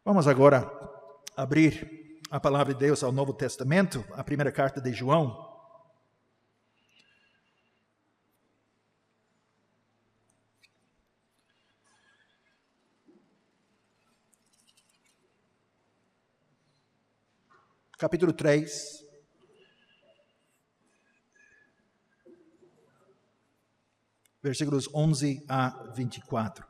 Vamos agora abrir a palavra de Deus ao Novo Testamento, a primeira carta de João. Capítulo 3. Versículos 11 a 24.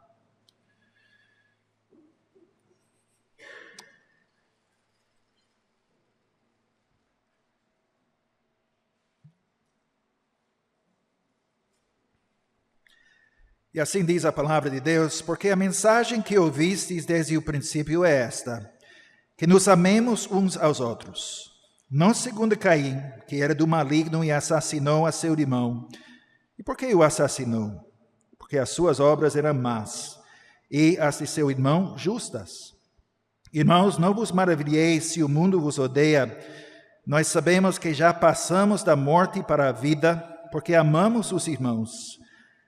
E assim diz a palavra de Deus: porque a mensagem que ouvistes desde o princípio é esta, que nos amemos uns aos outros. Não segundo Caim, que era do maligno e assassinou a seu irmão. E por que o assassinou? Porque as suas obras eram más, e as de seu irmão justas. Irmãos, não vos maravilheis se o mundo vos odeia. Nós sabemos que já passamos da morte para a vida, porque amamos os irmãos.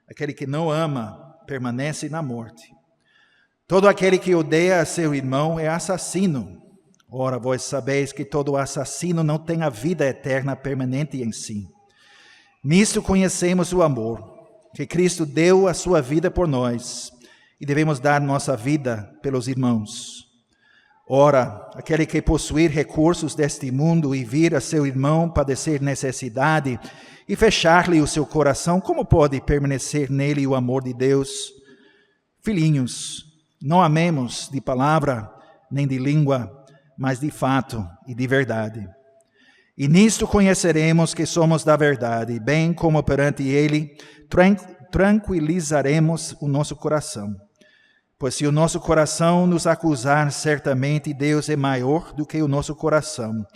Aquele que não ama permanece na morte. Todo aquele que odeia a seu irmão é assassino. Ora, vós sabeis que todo assassino não tem a vida eterna permanente em si. Nisto conhecemos o amor, que Cristo deu a sua vida por nós, e devemos dar nossa vida pelos irmãos. Ora, aquele que possuir recursos deste mundo e vir a seu irmão padecer necessidade e fechar-lhe o seu coração, como pode permanecer nele o amor de Deus? Filhinhos, não amemos de palavra nem de língua, mas de fato e de verdade. E nisto conheceremos que somos da verdade, bem como perante ele tranquilizaremos o nosso coração. Pois se o nosso coração nos acusar, certamente Deus é maior do que o nosso coração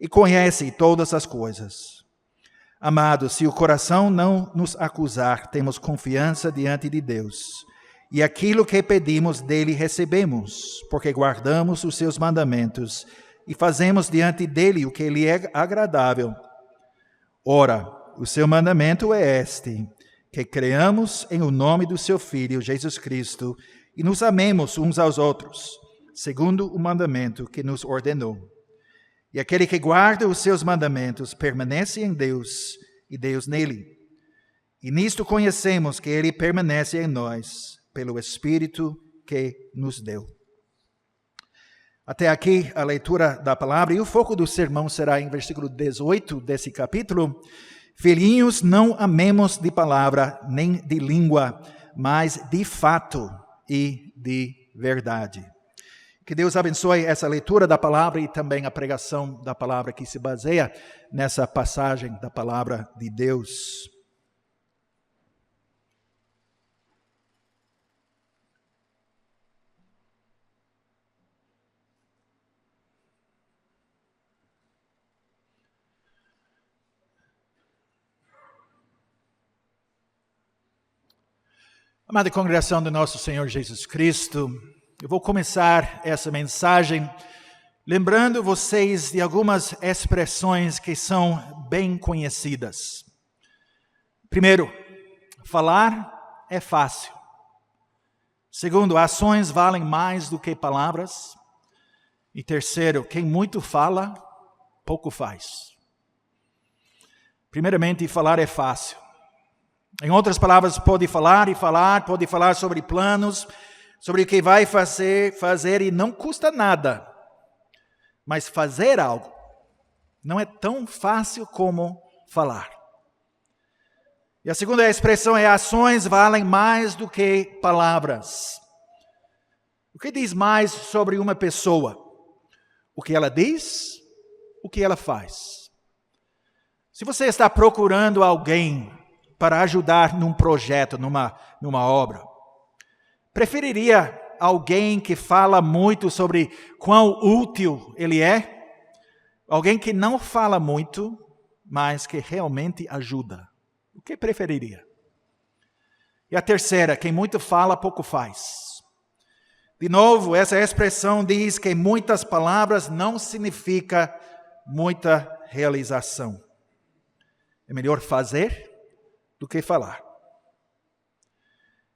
e conhece todas as coisas. Amados, se o coração não nos acusar, temos confiança diante de Deus. E aquilo que pedimos dele recebemos, porque guardamos os seus mandamentos e fazemos diante dele o que lhe é agradável. Ora, o seu mandamento é este, que creamos em o nome do seu Filho, Jesus Cristo, e nos amemos uns aos outros, segundo o mandamento que nos ordenou. E aquele que guarda os seus mandamentos permanece em Deus e Deus nele. E nisto conhecemos que ele permanece em nós, pelo Espírito que nos deu. Até aqui a leitura da palavra, e o foco do sermão será em versículo 18 desse capítulo. Filhinhos, não amemos de palavra nem de língua, mas de fato e de verdade. Que Deus abençoe essa leitura da palavra e também a pregação da palavra que se baseia nessa passagem da palavra de Deus. Amada congregação do nosso Senhor Jesus Cristo, eu vou começar essa mensagem lembrando vocês de algumas expressões que são bem conhecidas. Primeiro, falar é fácil. Segundo, ações valem mais do que palavras. E terceiro, quem muito fala, pouco faz. Primeiramente, falar é fácil. Em outras palavras, pode falar sobre planos, sobre o que vai fazer e não custa nada. Mas fazer algo não é tão fácil como falar. E a segunda expressão é: ações valem mais do que palavras. O que diz mais sobre uma pessoa? O que ela diz, o que ela faz. Se você está procurando alguém para ajudar num projeto, numa obra, preferiria alguém que fala muito sobre quão útil ele é? Alguém que não fala muito, mas que realmente ajuda? O que preferiria? E a terceira, quem muito fala, pouco faz. De novo, essa expressão diz que muitas palavras não significa muita realização. É melhor fazer do que falar.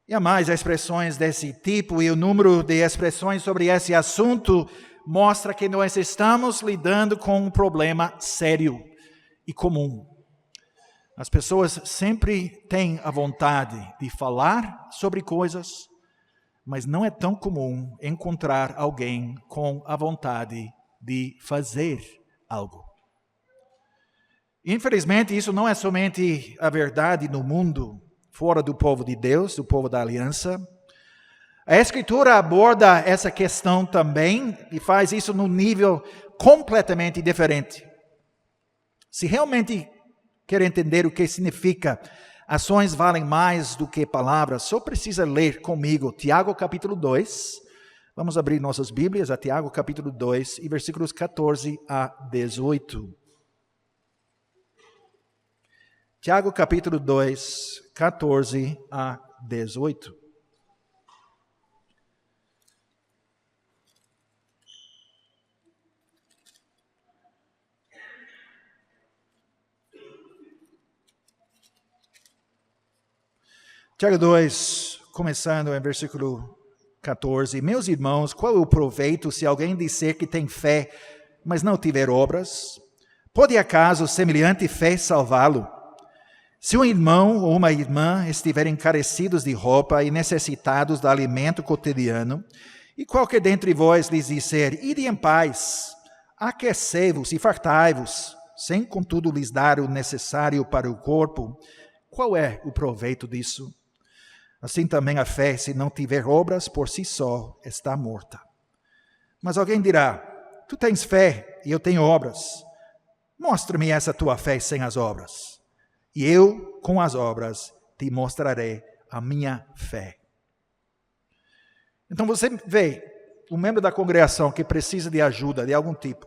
E há mais expressões desse tipo, e o número de expressões sobre esse assunto mostra que nós estamos lidando com um problema sério e comum. As pessoas sempre têm a vontade de falar sobre coisas, mas não é tão comum encontrar alguém com a vontade de fazer algo. Infelizmente, isso não é somente a verdade no mundo fora do povo de Deus, do povo da aliança. A Escritura aborda essa questão também e faz isso num nível completamente diferente. Se realmente quer entender o que significa ações valem mais do que palavras, só precisa ler comigo Tiago capítulo 2. Vamos abrir nossas Bíblias a Tiago capítulo 2 e versículos 14 a 18. Tiago capítulo 2, 14 a 18. Tiago 2, começando em versículo 14. Meus irmãos, qual é o proveito se alguém disser que tem fé, mas não tiver obras? Pode acaso semelhante fé salvá-lo? Se um irmão ou uma irmã estiverem carecidos de roupa e necessitados de alimento cotidiano, e qualquer dentre vós lhes disser, ide em paz, aquecei-vos e fartai-vos, sem contudo lhes dar o necessário para o corpo, qual é o proveito disso? Assim também a fé, se não tiver obras, por si só está morta. Mas alguém dirá, tu tens fé e eu tenho obras. Mostra-me essa tua fé sem as obras. E eu, com as obras, te mostrarei a minha fé. Então você vê um membro da congregação que precisa de ajuda de algum tipo.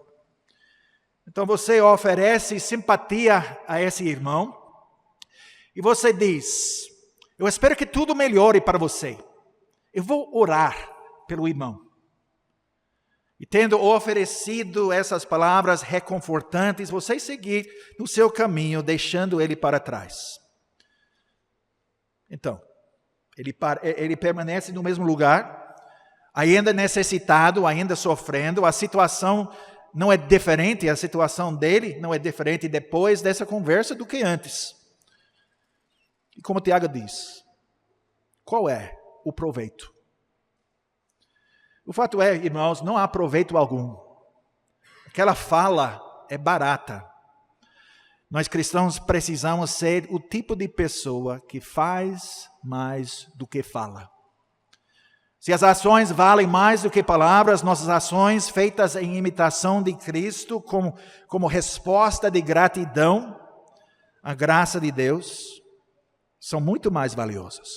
Então você oferece simpatia a esse irmão e você diz, eu espero que tudo melhore para você. Eu vou orar pelo irmão. E tendo oferecido essas palavras reconfortantes, você seguir no seu caminho, deixando ele para trás. Então, ele permanece no mesmo lugar, ainda necessitado, ainda sofrendo. A situação não é diferente, a situação dele não é diferente depois dessa conversa do que antes. E como Tiago diz, qual é o proveito? O fato é, irmãos, não há proveito algum. Aquela fala é barata. Nós cristãos precisamos ser o tipo de pessoa que faz mais do que fala. Se as ações valem mais do que palavras, nossas ações feitas em imitação de Cristo, como resposta de gratidão à graça de Deus, são muito mais valiosas.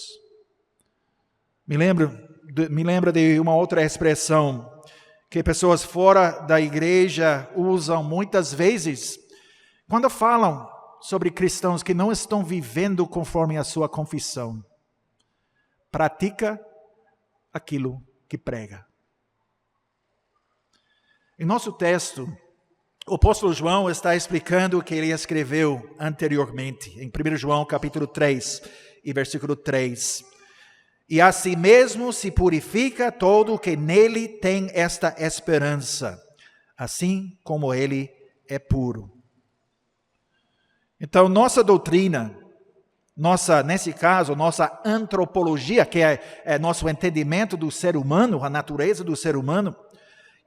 Me lembro de uma outra expressão que pessoas fora da igreja usam muitas vezes quando falam sobre cristãos que não estão vivendo conforme a sua confissão. Pratica aquilo que prega. Em nosso texto, o apóstolo João está explicando o que ele escreveu anteriormente, em 1 João capítulo 3 e versículo 3. E a si mesmo se purifica todo o que nele tem esta esperança, assim como ele é puro. Então, nossa doutrina, nesse caso, nossa antropologia, que é nosso entendimento do ser humano, a natureza do ser humano,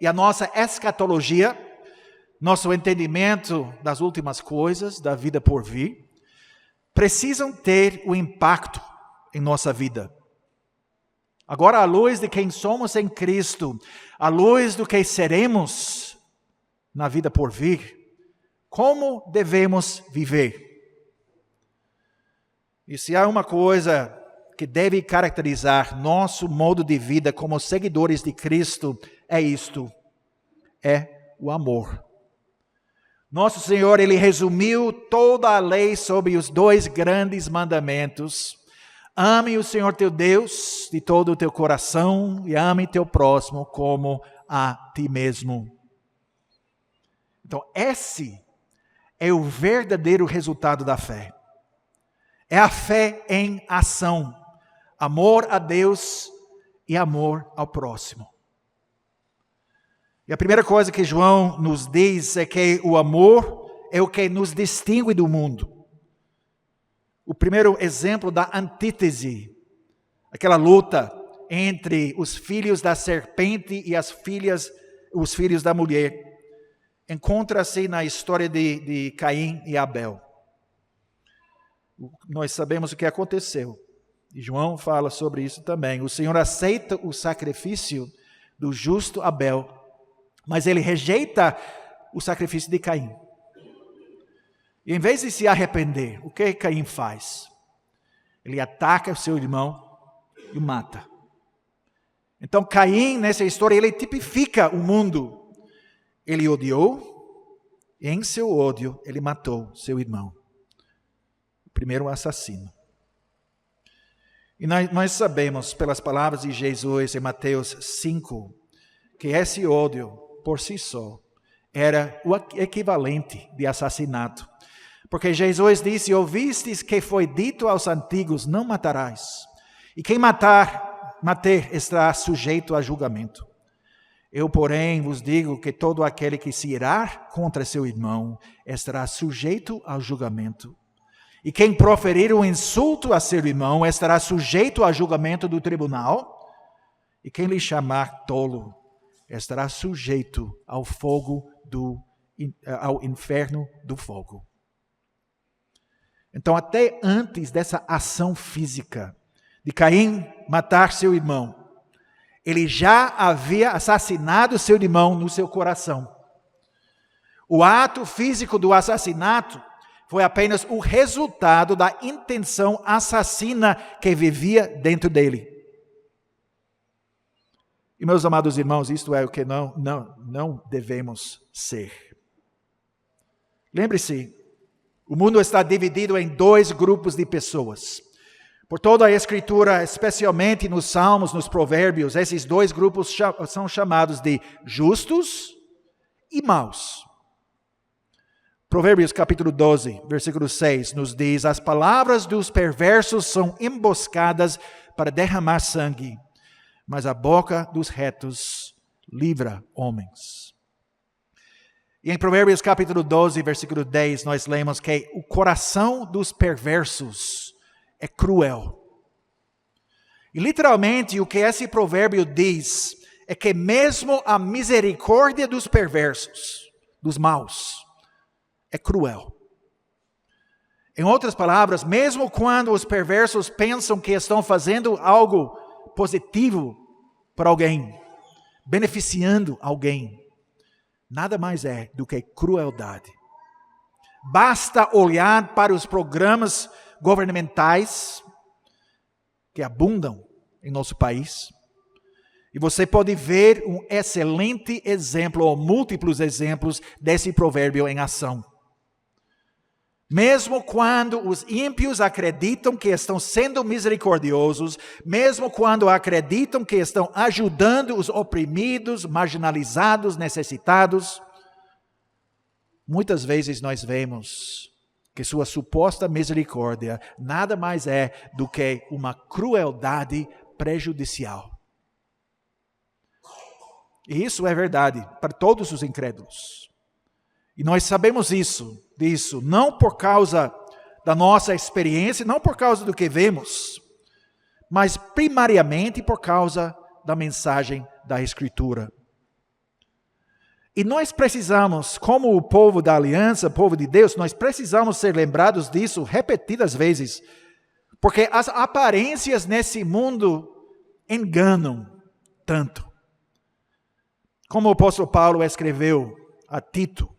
e a nossa escatologia, nosso entendimento das últimas coisas, da vida por vir, precisam ter o impacto em nossa vida. Agora, à luz de quem somos em Cristo, à luz do que seremos na vida por vir, como devemos viver? E se há uma coisa que deve caracterizar nosso modo de vida como seguidores de Cristo, é isto, é o amor. Nosso Senhor, Ele resumiu toda a lei sobre os 2 grandes mandamentos. Ame o Senhor teu Deus de todo o teu coração e ame teu próximo como a ti mesmo. Então, esse é o verdadeiro resultado da fé. É a fé em ação. amor a Deus e amor ao próximo. E a primeira coisa que João nos diz é que o amor é o que nos distingue do mundo. O primeiro exemplo da antítese, aquela luta entre os filhos da serpente e os filhos da mulher, encontra-se na história de Caim e Abel. Nós sabemos o que aconteceu. E João fala sobre isso também. O Senhor aceita o sacrifício do justo Abel, mas ele rejeita o sacrifício de Caim. E em vez de se arrepender, o que Caim faz? Ele ataca o seu irmão e o mata. Então Caim, nessa história, ele tipifica o mundo. Ele odiou, e em seu ódio, ele matou seu irmão. O primeiro assassino. E nós sabemos, pelas palavras de Jesus em Mateus 5, que esse ódio, por si só, era o equivalente de assassinato. Porque Jesus disse: ouvistes que foi dito aos antigos, não matarás. E quem matar estará sujeito a julgamento. Eu, porém, vos digo que todo aquele que se irar contra seu irmão estará sujeito ao julgamento. E quem proferir um insulto a seu irmão estará sujeito ao julgamento do tribunal. E quem lhe chamar tolo estará sujeito ao ao inferno do fogo. Então, até antes dessa ação física de Caim matar seu irmão, ele já havia assassinado seu irmão no seu coração. O ato físico do assassinato foi apenas o resultado da intenção assassina que vivia dentro dele. E meus amados irmãos, isto é o que não devemos ser. Lembre-se, o mundo está dividido em dois grupos de pessoas. Por toda a Escritura, especialmente nos Salmos, nos Provérbios, esses dois grupos são chamados de justos e maus. Provérbios capítulo 12, versículo 6, nos diz: as palavras dos perversos são emboscadas para derramar sangue, mas a boca dos retos livra homens. E em Provérbios capítulo 12, versículo 10, nós lemos que o coração dos perversos é cruel. E literalmente o que esse provérbio diz é que mesmo a misericórdia dos perversos, dos maus, é cruel. Em outras palavras, mesmo quando os perversos pensam que estão fazendo algo positivo para alguém, beneficiando alguém, nada mais é do que crueldade. Basta olhar para os programas governamentais que abundam em nosso país, e você pode ver um excelente exemplo, ou múltiplos exemplos, desse provérbio em ação. Mesmo quando os ímpios acreditam que estão sendo misericordiosos, mesmo quando acreditam que estão ajudando os oprimidos, marginalizados, necessitados, muitas vezes nós vemos que sua suposta misericórdia nada mais é do que uma crueldade prejudicial. E isso é verdade para todos os incrédulos. E nós sabemos disso, não por causa da nossa experiência, não por causa do que vemos, mas primariamente por causa da mensagem da Escritura. E nós precisamos, como o povo da aliança, o povo de Deus, nós precisamos ser lembrados disso repetidas vezes, porque as aparências nesse mundo enganam tanto. Como o apóstolo Paulo escreveu a Tito,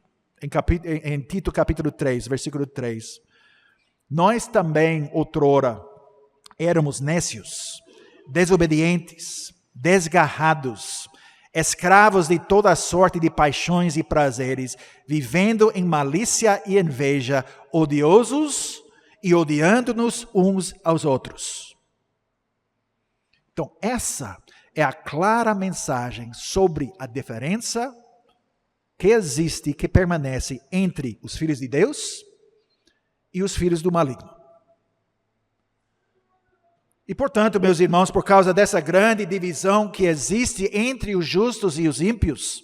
em Tito capítulo 3, versículo 3. Nós também, outrora, éramos nécios, desobedientes, desgarrados, escravos de toda sorte de paixões e prazeres, vivendo em malícia e inveja, odiosos e odiando-nos uns aos outros. Então, essa é a clara mensagem sobre a diferença que existe, que permanece entre os filhos de Deus e os filhos do maligno. E, portanto, meus irmãos, por causa dessa grande divisão que existe entre os justos e os ímpios,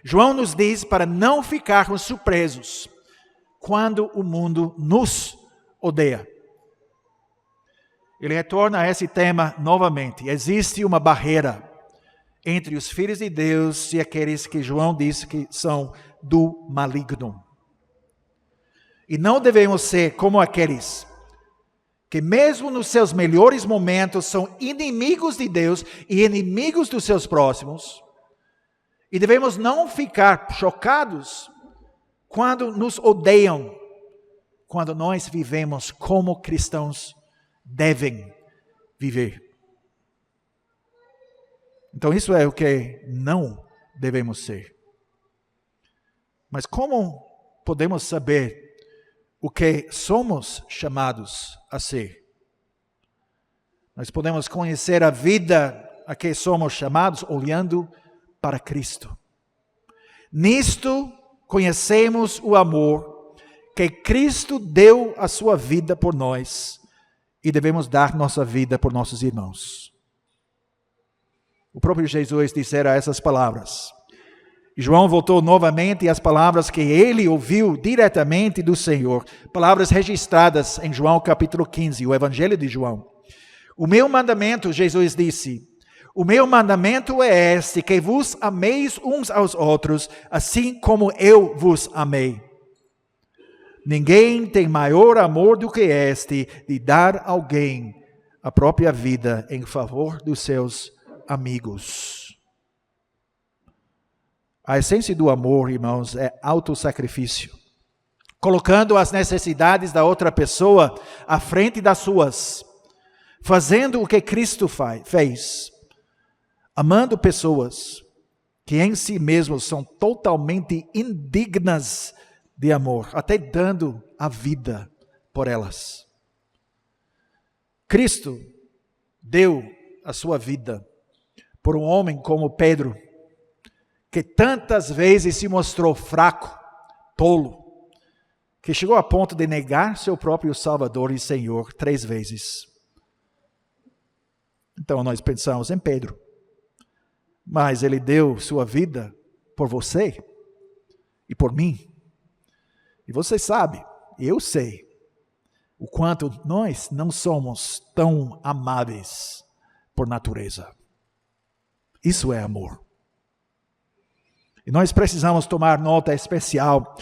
João nos diz para não ficarmos surpresos quando o mundo nos odeia. Ele retorna a esse tema novamente. Existe uma barreira entre os filhos de Deus e aqueles que João disse que são do maligno. E não devemos ser como aqueles que mesmo nos seus melhores momentos são inimigos de Deus e inimigos dos seus próximos. E devemos não ficar chocados quando nos odeiam, quando nós vivemos como cristãos devem viver. Então isso é o que não devemos ser. Mas como podemos saber o que somos chamados a ser? Nós podemos conhecer a vida a que somos chamados olhando para Cristo. Nisto conhecemos o amor que Cristo deu a sua vida por nós e devemos dar nossa vida por nossos irmãos. O próprio Jesus dissera essas palavras. João voltou novamente às palavras que ele ouviu diretamente do Senhor, palavras registradas em João capítulo 15, o Evangelho de João. O meu mandamento, Jesus disse, o meu mandamento é este, que vos ameis uns aos outros, assim como eu vos amei. Ninguém tem maior amor do que este, de dar a alguém a própria vida em favor dos seus amigos. A essência do amor, irmãos, é autossacrifício. Colocando as necessidades da outra pessoa à frente das suas. Fazendo o que Cristo fez. Amando pessoas que em si mesmos são totalmente indignas de amor. Até dando a vida por elas. Cristo deu a sua vida por um homem como Pedro, que tantas vezes se mostrou fraco, tolo, que chegou a ponto de negar seu próprio Salvador e Senhor 3 vezes. Então nós pensamos em Pedro, mas ele deu sua vida por você e por mim. E você sabe, eu sei, o quanto nós não somos tão amáveis por natureza. Isso é amor. E nós precisamos tomar nota especial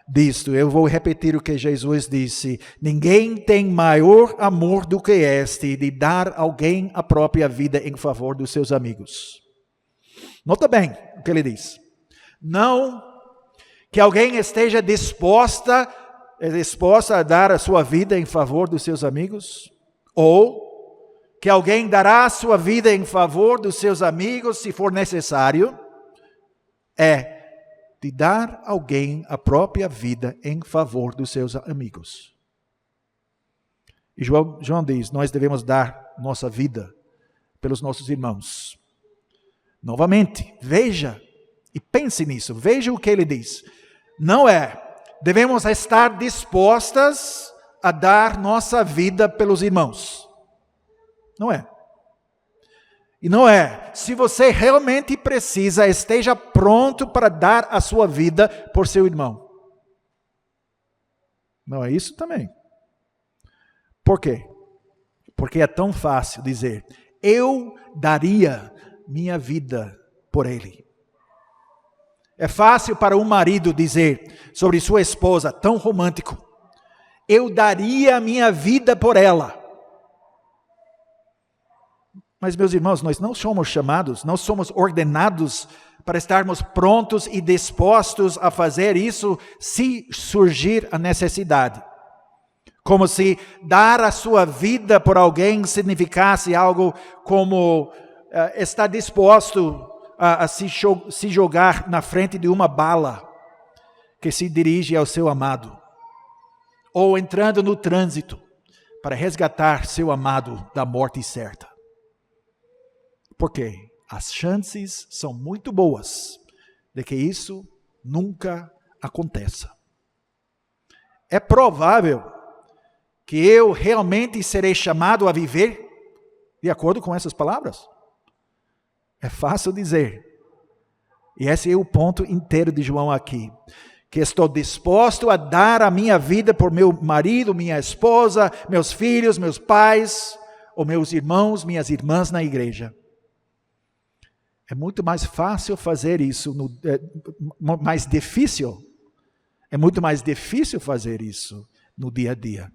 disto. Eu vou repetir o que Jesus disse. Ninguém tem maior amor do que este, de dar a alguém a própria vida em favor dos seus amigos. Nota bem o que ele diz. Não que alguém esteja disposta a dar a sua vida em favor dos seus amigos, ou que alguém dará a sua vida em favor dos seus amigos se for necessário, é de dar a alguém a própria vida em favor dos seus amigos. E João diz, nós devemos dar nossa vida pelos nossos irmãos. Novamente, veja e pense nisso, veja o que ele diz. Não é, devemos estar dispostas a dar nossa vida pelos irmãos. Não é. E não é, se você realmente precisa, esteja pronto para dar a sua vida por seu irmão. Não é isso também. Por quê? Porque é tão fácil dizer, eu daria minha vida por ele. É fácil para um marido dizer sobre sua esposa, tão romântico, eu daria minha vida por ela. Mas, meus irmãos, nós não somos chamados, não somos ordenados para estarmos prontos e dispostos a fazer isso se surgir a necessidade. Como se dar a sua vida por alguém significasse algo como estar disposto a se jogar na frente de uma bala que se dirige ao seu amado. Ou entrando no trânsito para resgatar seu amado da morte certa. Porque as chances são muito boas de que isso nunca aconteça. É provável que eu realmente serei chamado a viver de acordo com essas palavras? É fácil dizer. E esse é o ponto inteiro de João aqui. Que estou disposto a dar a minha vida por meu marido, minha esposa, meus filhos, meus pais, ou meus irmãos, minhas irmãs na igreja. É muito mais fácil fazer isso, mais difícil. É muito mais difícil fazer isso no dia a dia.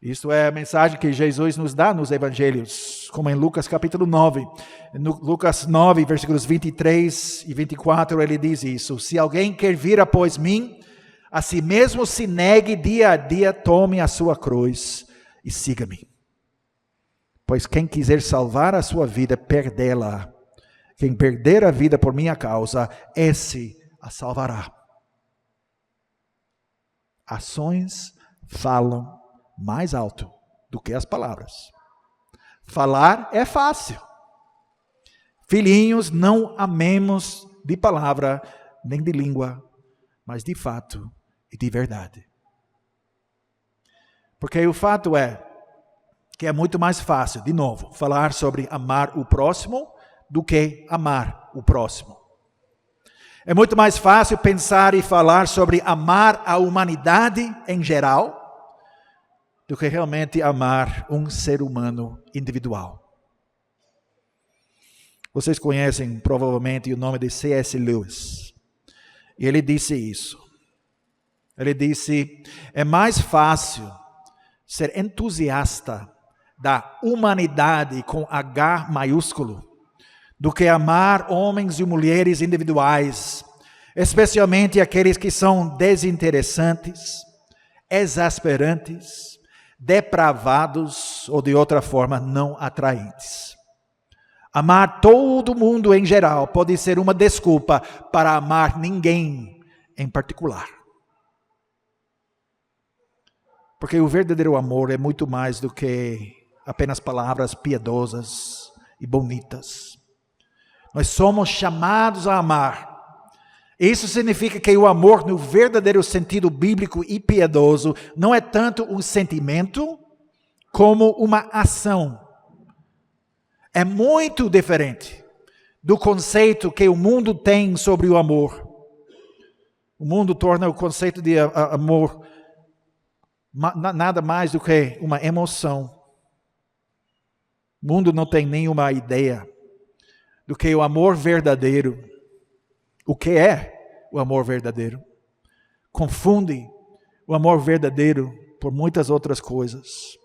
Isso é a mensagem que Jesus nos dá nos evangelhos, como em Lucas capítulo 9. No Lucas 9, versículos 23 e 24, ele diz isso. Se alguém quer vir após mim, a si mesmo se negue dia a dia, tome a sua cruz e siga-me. Pois quem quiser salvar a sua vida, perdê-la. Quem perder a vida por minha causa, esse a salvará. Ações falam mais alto do que as palavras. Falar é fácil. Filhinhos, não amemos de palavra nem de língua, mas de fato e de verdade. Porque o fato é que é muito mais fácil, de novo, falar sobre amar o próximo do que amar o próximo. É muito mais fácil pensar e falar sobre amar a humanidade em geral do que realmente amar um ser humano individual. Vocês conhecem provavelmente o nome de C.S. Lewis. E ele disse isso. Ele disse, é mais fácil ser entusiasta da humanidade com H maiúsculo do que amar homens e mulheres individuais, especialmente aqueles que são desinteressantes, exasperantes, depravados ou de outra forma não atraentes. Amar todo mundo em geral pode ser uma desculpa para amar ninguém em particular. Porque o verdadeiro amor é muito mais do que apenas palavras piedosas e bonitas. Nós somos chamados a amar. Isso significa que o amor, no verdadeiro sentido bíblico e piedoso, não é tanto um sentimento como uma ação. É muito diferente do conceito que o mundo tem sobre o amor. O mundo torna o conceito de amor nada mais do que uma emoção. O mundo não tem nenhuma ideia do que o amor verdadeiro. O que é o amor verdadeiro? Confunde o amor verdadeiro por muitas outras coisas.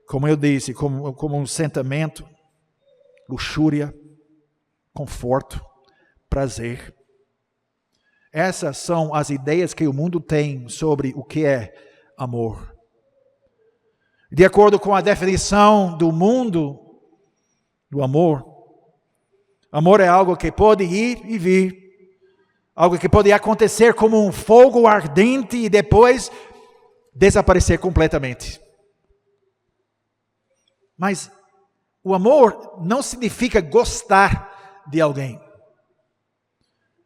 Como eu disse, como um sentimento, luxúria, conforto, prazer. Essas são as ideias que o mundo tem sobre o que é amor. De acordo com a definição do mundo do amor, amor é algo que pode ir e vir, algo que pode acontecer como um fogo ardente e depois desaparecer completamente. Mas o amor não significa gostar de alguém.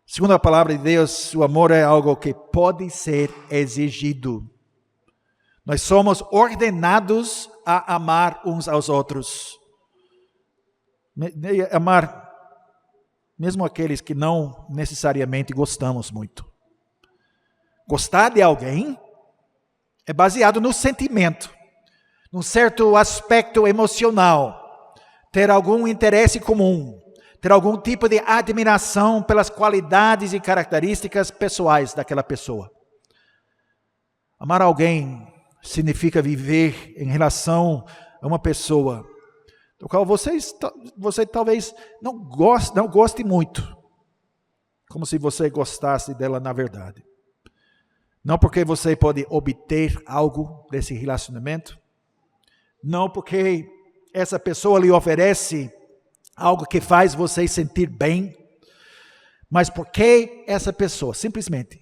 Segundo a palavra de Deus, o amor é algo que pode ser exigido. Nós somos ordenados a amar uns aos outros. Amar mesmo aqueles que não necessariamente gostamos muito. Gostar de alguém é baseado no sentimento, num certo aspecto emocional, ter algum interesse comum, ter algum tipo de admiração pelas qualidades e características pessoais daquela pessoa. Amar alguém significa viver em relação a uma pessoa do qual você talvez não goste muito, como se você gostasse dela na verdade. Não porque você pode obter algo desse relacionamento, não porque essa pessoa lhe oferece algo que faz você sentir bem, mas porque essa pessoa, simplesmente,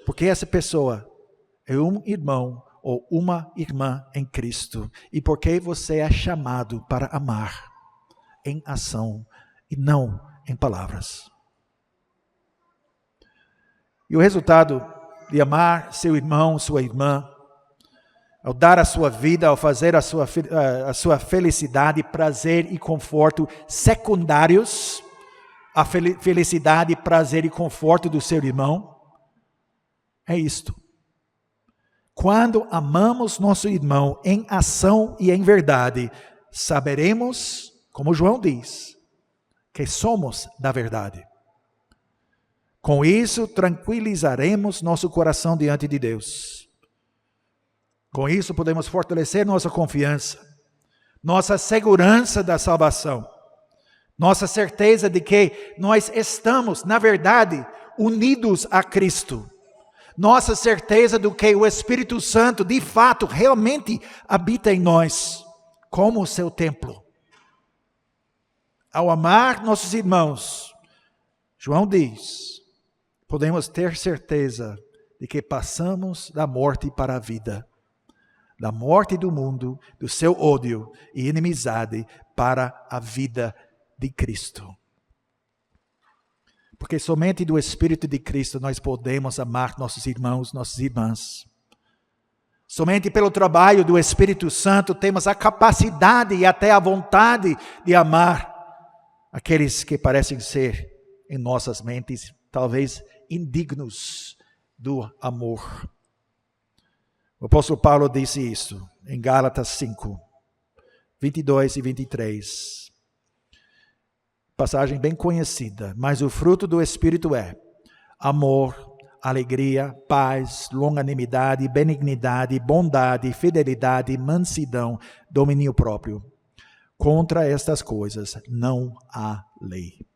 porque essa pessoa é um irmão ou uma irmã em Cristo, e porque você é chamado para amar em ação e não em palavras. E o resultado de amar seu irmão, sua irmã, ao dar a sua vida, ao fazer a sua felicidade, prazer e conforto secundários à felicidade, prazer e conforto do seu irmão? É isto. Quando amamos nosso irmão em ação e em verdade, saberemos, como João diz, que somos da verdade. Com isso, tranquilizaremos nosso coração diante de Deus. Com isso, podemos fortalecer nossa confiança, nossa segurança da salvação, nossa certeza de que nós estamos, na verdade, unidos a Cristo. Nossa certeza do que o Espírito Santo, de fato, realmente habita em nós, como o seu templo. Ao amar nossos irmãos, João diz, podemos ter certeza de que passamos da morte para a vida, da morte do mundo, do seu ódio e inimizade, para a vida de Cristo. Porque somente do Espírito de Cristo nós podemos amar nossos irmãos, nossas irmãs. Somente pelo trabalho do Espírito Santo temos a capacidade e até a vontade de amar aqueles que parecem ser, em nossas mentes, talvez indignos do amor. O apóstolo Paulo disse isso em Gálatas 5, 22 e 23. Passagem bem conhecida. Mas o fruto do Espírito é amor, alegria, paz, longanimidade, benignidade, bondade, fidelidade, mansidão, domínio próprio. Contra estas coisas não há lei.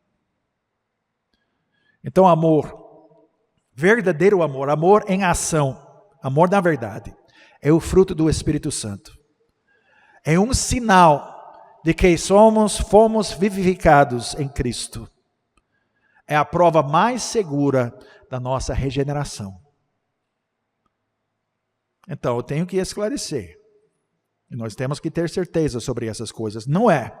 Então, amor, verdadeiro amor, amor em ação, amor na verdade, é o fruto do Espírito Santo. É um sinal de que fomos vivificados em Cristo. É a prova mais segura da nossa regeneração. Então, eu tenho que esclarecer. E nós temos que ter certeza sobre essas coisas. Não é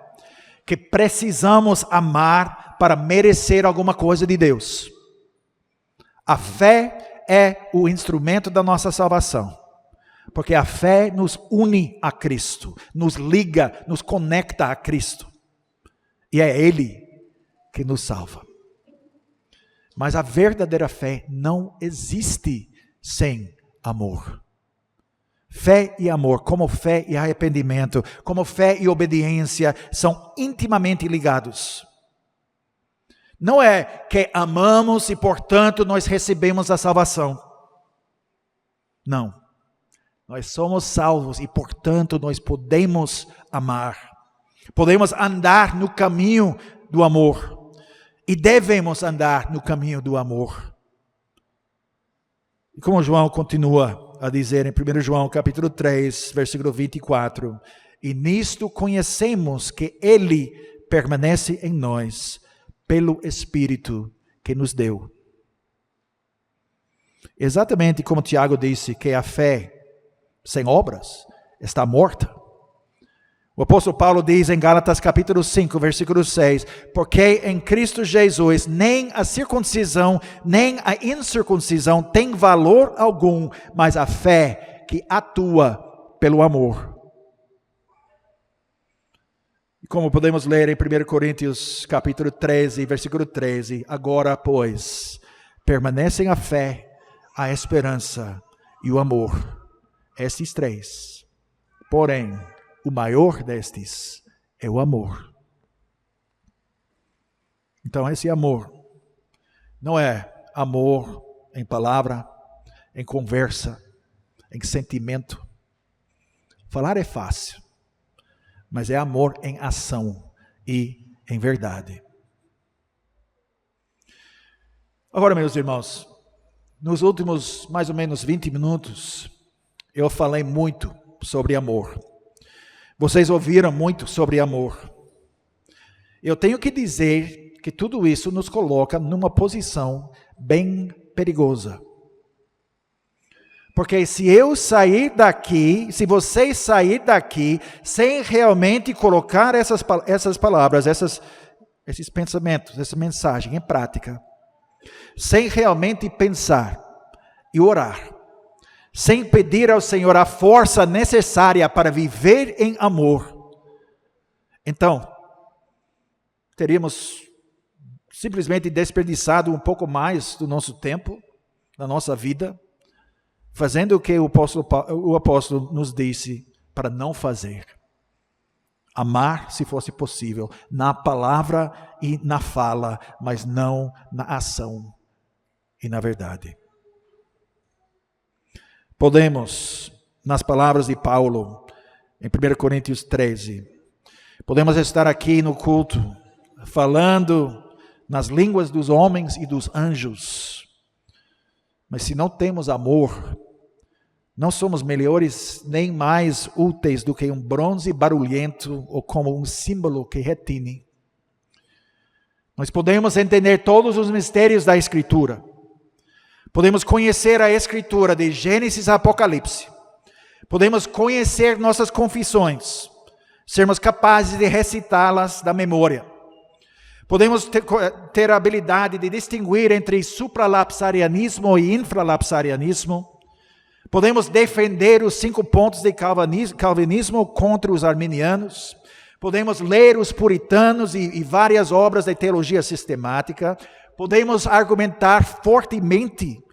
que precisamos amar para merecer alguma coisa de Deus. A fé é o instrumento da nossa salvação. Porque a fé nos une a Cristo, nos liga, nos conecta a Cristo. E é Ele que nos salva. Mas a verdadeira fé não existe sem amor. Fé e amor, como fé e arrependimento, como fé e obediência, são intimamente ligados. Não é que amamos e, portanto, nós recebemos a salvação. Não. Nós somos salvos e, portanto, nós podemos amar. Podemos andar no caminho do amor. E devemos andar no caminho do amor. E como João continua a dizer em 1 João capítulo 3, versículo 24. E nisto conhecemos que Ele permanece em nós, pelo Espírito que nos deu. Exatamente como Tiago disse, que a fé sem obras está morta. O apóstolo Paulo diz em Gálatas capítulo 5, versículo 6, porque em Cristo Jesus nem a circuncisão, nem a incircuncisão tem valor algum, mas a fé que atua pelo amor. E como podemos ler em 1 Coríntios capítulo 13, versículo 13, agora, pois, permanecem a fé, a esperança e o amor. Estes três. Porém, o maior destes é o amor. Então, esse amor não é amor em palavra, em conversa, em sentimento. Falar é fácil, mas é amor em ação e em verdade. Agora, meus irmãos, nos últimos mais ou menos 20 minutos, eu falei muito sobre amor. Vocês ouviram muito sobre amor. Eu tenho que dizer que tudo isso nos coloca numa posição bem perigosa. Porque se eu sair daqui, se vocês sair daqui, sem realmente colocar essas palavras, esses pensamentos, essa mensagem em prática, sem realmente pensar e orar, sem pedir ao Senhor a força necessária para viver em amor, então, teríamos simplesmente desperdiçado um pouco mais do nosso tempo, da nossa vida, fazendo o que o apóstolo nos disse para não fazer. Amar, se fosse possível, na palavra e na fala, mas não na ação e na verdade. Podemos, nas palavras de Paulo, em 1 Coríntios 13, podemos estar aqui no culto, falando nas línguas dos homens e dos anjos, mas se não temos amor, não somos melhores nem mais úteis do que um bronze barulhento ou como um símbolo que retine. Nós podemos entender todos os mistérios da Escritura. Podemos conhecer a Escritura de Gênesis a Apocalipse. Podemos conhecer nossas confissões, sermos capazes de recitá-las da memória. Podemos ter a habilidade de distinguir entre supralapsarianismo e infralapsarianismo. Podemos defender os 5 pontos de calvinismo contra os arminianos. Podemos ler os puritanos e várias obras de teologia sistemática. Podemos argumentar fortemente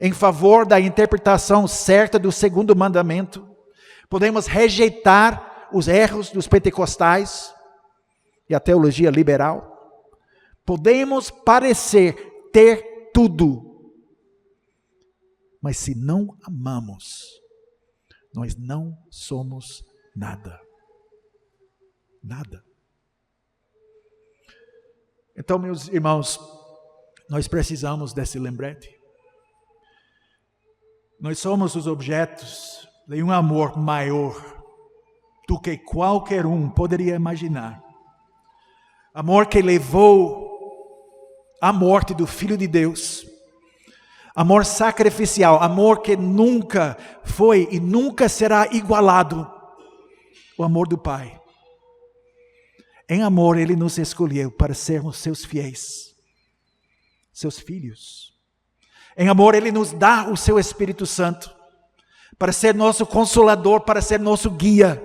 em favor da interpretação certa do 2º mandamento. Podemos rejeitar os erros dos pentecostais e a teologia liberal. Podemos parecer ter tudo, mas se não amamos, nós não somos nada. Nada. Então, meus irmãos, nós precisamos desse lembrete. Nós somos os objetos de um amor maior do que qualquer um poderia imaginar. Amor que levou à morte do Filho de Deus. Amor sacrificial, amor que nunca foi e nunca será igualado. O amor do Pai. Em amor, Ele nos escolheu para sermos seus fiéis, seus filhos. Em amor, Ele nos dá o seu Espírito Santo, para ser nosso consolador, para ser nosso guia.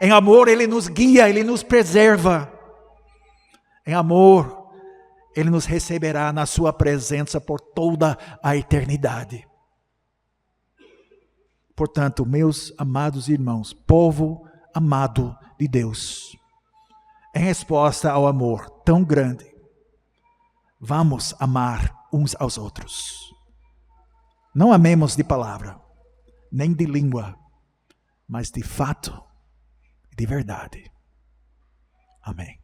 Em amor, Ele nos guia, Ele nos preserva. Em amor, Ele nos receberá na sua presença por toda a eternidade. Portanto, meus amados irmãos, povo amado de Deus, em resposta ao amor tão grande, vamos amar uns aos outros. Não amemos de palavra, nem de língua, mas de fato e de verdade. Amém.